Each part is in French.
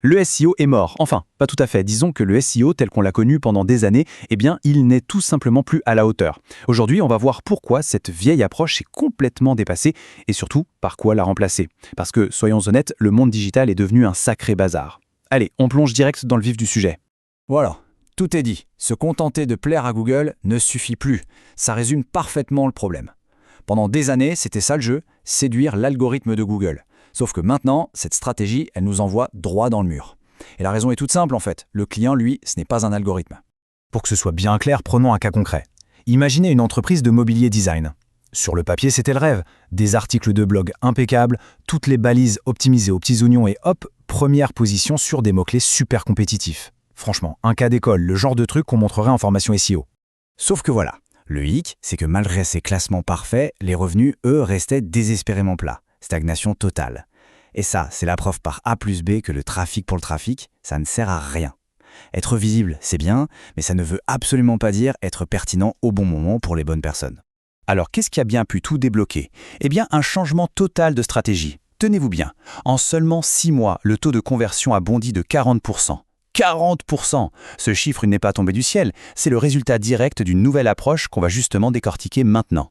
Le SEO est mort. Enfin, pas tout à fait. Disons que le SEO tel qu'on l'a connu pendant des années, eh bien, il n'est tout simplement plus à la hauteur. Aujourd'hui, on va voir pourquoi cette vieille approche est complètement dépassée et surtout par quoi la remplacer. Parce que, soyons honnêtes, le monde digital est devenu un sacré bazar. Allez, on plonge direct dans le vif du sujet. Voilà, tout est dit. Se contenter de plaire à Google ne suffit plus. Ça résume parfaitement le problème. Pendant des années, c'était ça le jeu, séduire l'algorithme de Google. Sauf que maintenant, cette stratégie, elle nous envoie droit dans le mur. Et la raison est toute simple en fait. Le client, lui, ce n'est pas un algorithme. Pour que ce soit bien clair, prenons un cas concret. Imaginez une entreprise de mobilier design. Sur le papier, c'était le rêve. Des articles de blog impeccables, toutes les balises optimisées aux petits oignons et hop, première position sur des mots-clés super compétitifs. Franchement, un cas d'école, le genre de truc qu'on montrerait en formation SEO. Sauf que voilà, le hic, c'est que malgré ces classements parfaits, les revenus, eux, restaient désespérément plats. Stagnation totale. Et ça, c'est la preuve par A plus B que le trafic pour le trafic, ça ne sert à rien. Être visible, c'est bien, mais ça ne veut absolument pas dire être pertinent au bon moment pour les bonnes personnes. Alors, qu'est-ce qui a bien pu tout débloquer? Eh bien, un changement total de stratégie. Tenez-vous bien, en seulement 6 mois, le taux de conversion a bondi de 40%. 40%! Ce chiffre n'est pas tombé du ciel, c'est le résultat direct d'une nouvelle approche qu'on va justement décortiquer maintenant.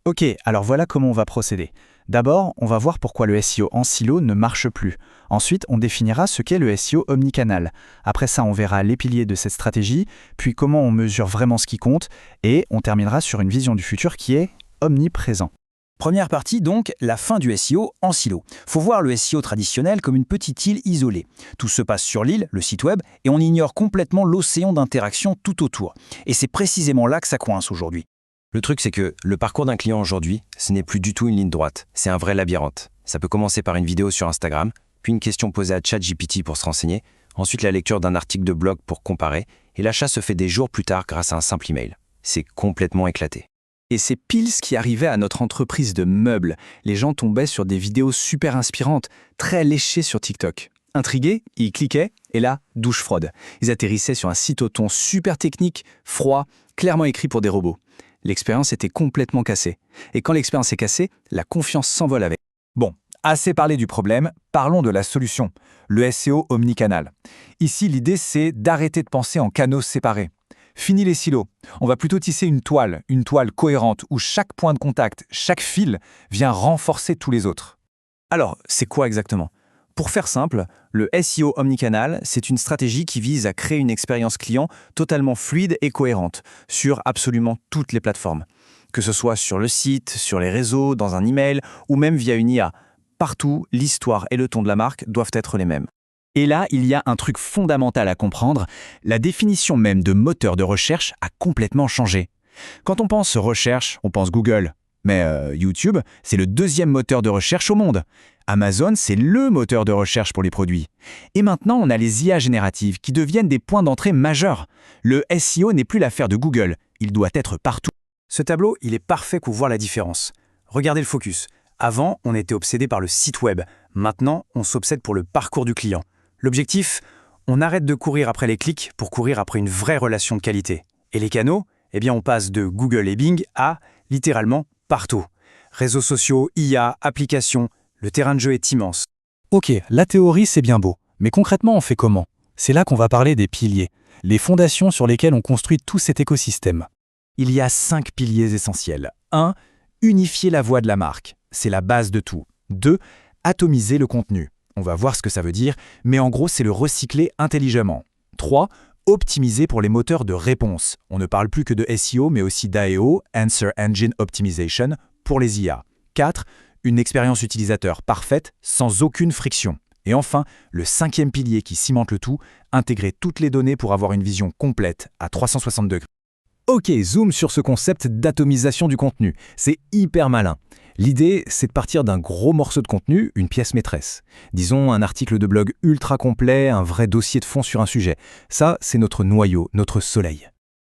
Ok, alors voilà comment on va procéder. D'abord, on va voir pourquoi le SEO en silo ne marche plus. Ensuite, on définira ce qu'est le SEO omnicanal. Après ça, on verra les piliers de cette stratégie, puis comment on mesure vraiment ce qui compte, et on terminera sur une vision du futur qui est omniprésent. Première partie donc, la fin du SEO en silo. Faut voir le SEO traditionnel comme une petite île isolée. Tout se passe sur l'île, le site web, et on ignore complètement l'océan d'interaction tout autour. Et c'est précisément là que ça coince aujourd'hui. Le truc, c'est que le parcours d'un client aujourd'hui, ce n'est plus du tout une ligne droite, c'est un vrai labyrinthe. Ça peut commencer par une vidéo sur Instagram, puis une question posée à ChatGPT pour se renseigner, ensuite la lecture d'un article de blog pour comparer, et l'achat se fait des jours plus tard grâce à un simple email. C'est complètement éclaté. Et c'est pile ce qui arrivait à notre entreprise de meubles. Les gens tombaient sur des vidéos super inspirantes, très léchées sur TikTok. Intrigués, ils cliquaient, et là, douche froide. Ils atterrissaient sur un site au ton super technique, froid, clairement écrit pour des robots. L'expérience était complètement cassée. Et quand l'expérience est cassée, la confiance s'envole avec. Bon, assez parlé du problème, parlons de la solution, le SEO omnicanal. Ici, l'idée, c'est d'arrêter de penser en canaux séparés. Fini les silos. On va plutôt tisser une toile cohérente où chaque point de contact, chaque fil vient renforcer tous les autres. Alors, c'est quoi exactement? Pour faire simple, le SEO omnicanal, c'est une stratégie qui vise à créer une expérience client totalement fluide et cohérente sur absolument toutes les plateformes. Que ce soit sur le site, sur les réseaux, dans un email ou même via une IA. Partout, l'histoire et le ton de la marque doivent être les mêmes. Et là, il y a un truc fondamental à comprendre. La définition même de moteur de recherche a complètement changé. Quand on pense recherche, on pense Google. Mais YouTube, c'est le deuxième moteur de recherche au monde. Amazon, c'est le moteur de recherche pour les produits. Et maintenant, on a les IA génératives qui deviennent des points d'entrée majeurs. Le SEO n'est plus l'affaire de Google, il doit être partout. Ce tableau, il est parfait pour voir la différence. Regardez le focus. Avant, on était obsédé par le site web. Maintenant, on s'obsède pour le parcours du client. L'objectif, on arrête de courir après les clics pour courir après une vraie relation de qualité. Et les canaux, eh bien on passe de Google et Bing à, littéralement, partout. Réseaux sociaux, IA, applications, le terrain de jeu est immense. Ok, la théorie c'est bien beau, mais concrètement on fait comment? C'est là qu'on va parler des piliers, les fondations sur lesquelles on construit tout cet écosystème. Il y a 5 piliers essentiels. 1. Unifier la voix de la marque. C'est la base de tout. 2. Atomiser le contenu. On va voir ce que ça veut dire, mais en gros, c'est le recycler intelligemment. 3. Optimiser pour les moteurs de réponse. On ne parle plus que de SEO, mais aussi d'AEO, Answer Engine Optimization, pour les IA. 4. Une expérience utilisateur parfaite, sans aucune friction. Et enfin, le 5e pilier qui cimente le tout, intégrer toutes les données pour avoir une vision complète à 360 degrés. Ok, zoom sur ce concept d'atomisation du contenu. C'est hyper malin. L'idée, c'est de partir d'un gros morceau de contenu, une pièce maîtresse. Disons un article de blog ultra complet, un vrai dossier de fond sur un sujet. Ça, c'est notre noyau, notre soleil.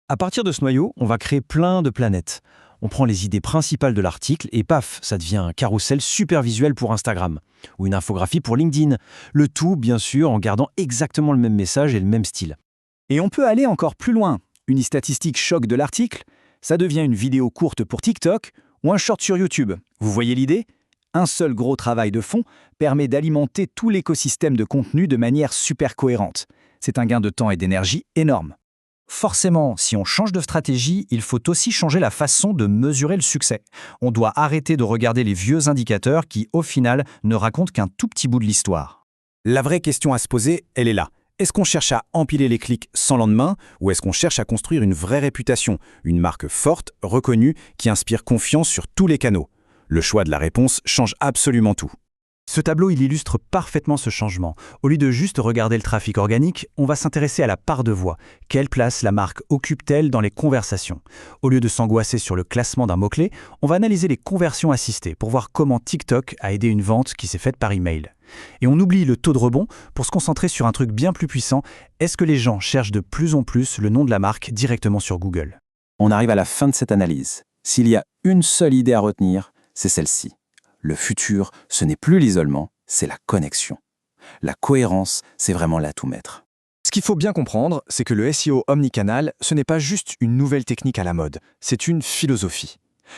À partir de ce noyau, on va créer plein de planètes. On prend les idées principales de l'article et paf, ça devient un carrousel super visuel pour Instagram. Ou une infographie pour LinkedIn. Le tout, bien sûr, en gardant exactement le même message et le même style. Et on peut aller encore plus loin. Une statistique choc de l'article, ça devient une vidéo courte pour TikTok ou un short sur YouTube. Vous voyez l'idée? Un seul gros travail de fond permet d'alimenter tout l'écosystème de contenu de manière super cohérente. C'est un gain de temps et d'énergie énorme. Forcément, si on change de stratégie, il faut aussi changer la façon de mesurer le succès. On doit arrêter de regarder les vieux indicateurs qui, au final, ne racontent qu'un tout petit bout de l'histoire. La vraie question à se poser, elle est là. Est-ce qu'on cherche à empiler les clics sans lendemain ou est-ce qu'on cherche à construire une vraie réputation, une marque forte, reconnue, qui inspire confiance sur tous les canaux? Le choix de la réponse change absolument tout. Ce tableau, il illustre parfaitement ce changement. Au lieu de juste regarder le trafic organique, on va s'intéresser à la part de voix. Quelle place la marque occupe-t-elle dans les conversations? Au lieu de s'angoisser sur le classement d'un mot-clé, on va analyser les conversions assistées pour voir comment TikTok a aidé une vente qui s'est faite par email. Et on oublie le taux de rebond pour se concentrer sur un truc bien plus puissant. Est-ce que les gens cherchent de plus en plus le nom de la marque directement sur Google? On arrive à la fin de cette analyse. S'il y a une seule idée à retenir, c'est celle-ci. Le futur, ce n'est plus l'isolement, c'est la connexion. La cohérence, c'est vraiment l'atout maître. Ce qu'il faut bien comprendre, c'est que le SEO omnicanal, ce n'est pas juste une nouvelle technique à la mode, c'est une philosophie.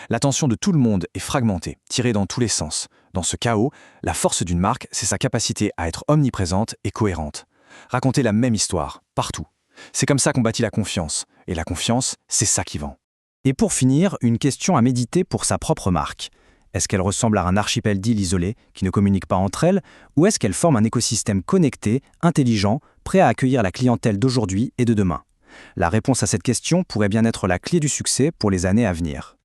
L'attention de tout le monde est fragmentée, tirée dans tous les sens. Dans ce chaos, la force d'une marque, c'est sa capacité à être omniprésente et cohérente. Raconter la même histoire, partout. C'est comme ça qu'on bâtit la confiance. Et la confiance, c'est ça qui vend. Et pour finir, une question à méditer pour sa propre marque. Est-ce qu'elle ressemble à un archipel d'îles isolées qui ne communiquent pas entre elles, ou est-ce qu'elle forme un écosystème connecté, intelligent, prêt à accueillir la clientèle d'aujourd'hui et de demain? La réponse à cette question pourrait bien être la clé du succès pour les années à venir.